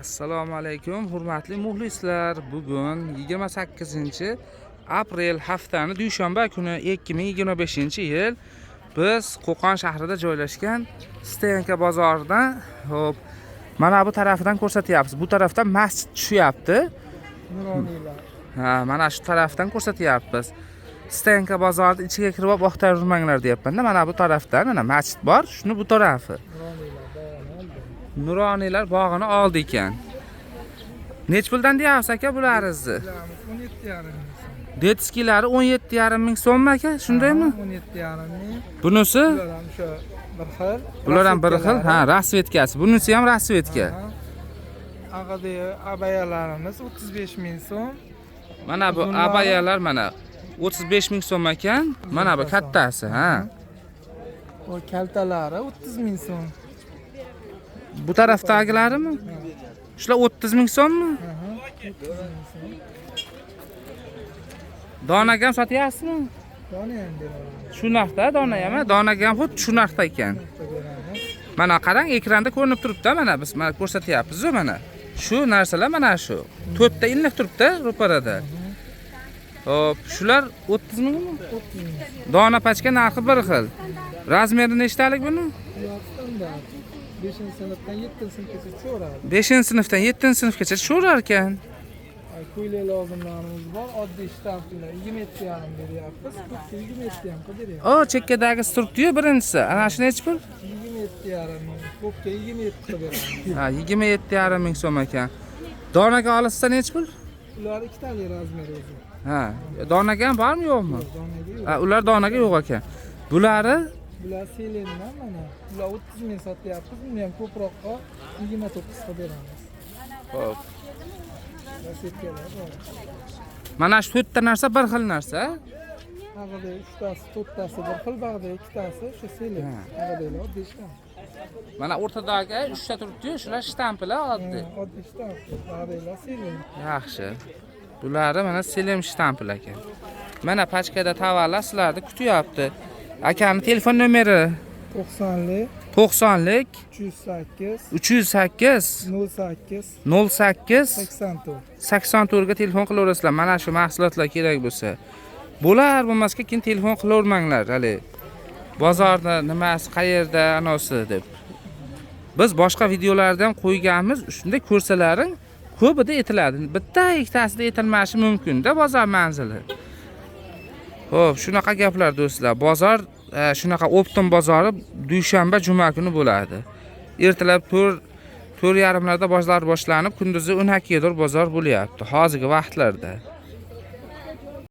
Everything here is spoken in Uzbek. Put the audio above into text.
Assalomu alaykum, hurmatli muxlislar. Bugun 28-aprel haftani dushanba kuni 2025-yil biz Qo'qon shahrida joylashgan Stenka bozoridan hop mana bu tarafdan ko'rsatyapmiz. Bu tarafdan masjid tushyapti. Nuroniylar. Ha, mana shu tarafdan ko'rsatyapmiz. Stenka bozorining ichiga kirib vaqtlar urmanglar deyapman-da. Mana bu tarafdan mana masjid bor, shuni bu tarafi. Nuroniylar bog'ini oldi ekan. Nech puldan deyapsiz aka bularizni? 17,5 ming. Detskilari 17,5 ming so'mmi aka? Shundaymi? 17,5 ming. Bunisi? Bular ham shu bir xil. Bular ham bir xil. Ha, rasvetkasi. Bunisi ham rasvetka. Aqadagi abayalarimiz 35 ming so'm. Mana bu abayalar mana 35 ming so'm ekan. Mana bu kattasi, ha. O kaltalari 30 ming so'm. Bu tarafdagilarimi? Shular 30 ming so'mmi? 30 ming so'm. Donaga ham sotyapsizmi? Dona ham beramiz. Shu narxda dona ham, donaga ham xuddi shu narxda ekan. Mana qarang, ekranda ko'rinib turibdi, mana biz mana ko'rsatyapmiz-ku mana. Shu narsalar mana shu. 4 ta illiq turibdi ro'parada. Hop, shular 30 mingmi? 30 ming. Dona pachka narxi bir xil. Razmeri nechtalik buni? Ular standart. 5-sinfdan 7-sinfgacha cho'radi. 5-sinfdan 7-sinfgacha tushaverar ekan. Ko'ylak lozimlarimiz bor. Oddiy shtamplar 27,5 beryapmiz. 27,5 beryapmiz. O, chekkadagi turibdi-yu birinchisi. Ana shu nech pul? 27,5 ming. Ko'pga 27 beramiz. Ha, 27,5 ming so'm ekan. Donaga olsa nech pul? Ular ikkitali razmeri o'zi. Ha, donaga ham bormi yo'qmi? Donaga yo'q. Ha, ular donaga yo'q ekan. Bulari Bular selendan mana. Bular 30 ming sotyapmiz. Buni ham ko'proqqa 29 ga beramiz. hop. Rasetkalar bor. Mana shu 4 ta narsa bir xil narsa. Bag'da 3tasi, 4tasi bir xil, bag'da 2tasi shu selen. Bag'dalar oddiy shtamp. Mana o'rtadagi 3 ta turibdi-yu, shular shtampilar oddiy. Oddiy shtamp. Bag'dalar selen. Yaxshi. Bulari mana selim shtampil ekan. Mana pachkada tavallar sizlarni kutyapti. Akani telefon nomeri 90lik 90lik 308 308 08 08 84. 84 ga telefon qilaverasizlar. Mana shu mahsulotlar kerak bo'lsa. Bo'lar bo'lmasga keyin telefon qilavermanglar hali. Bozorda nimasi, qayerda, anosi deb. Biz boshqa videolarda ham qo'yganmiz. Shunda ko'rsalaring ko'pida etiladi. Bitta ikkitasida etilmashi mumkin-da bozor manzili. Xo'p, shunaqa gaplar do'stlar. Bozor shunaqa Opton bozori dushanba juma kuni bo'ladi. Ertalab 4:30larda bozor boshlanib, kunduzi 12 ga bozor bo'lyapti. Hozirgi vaqtlarda.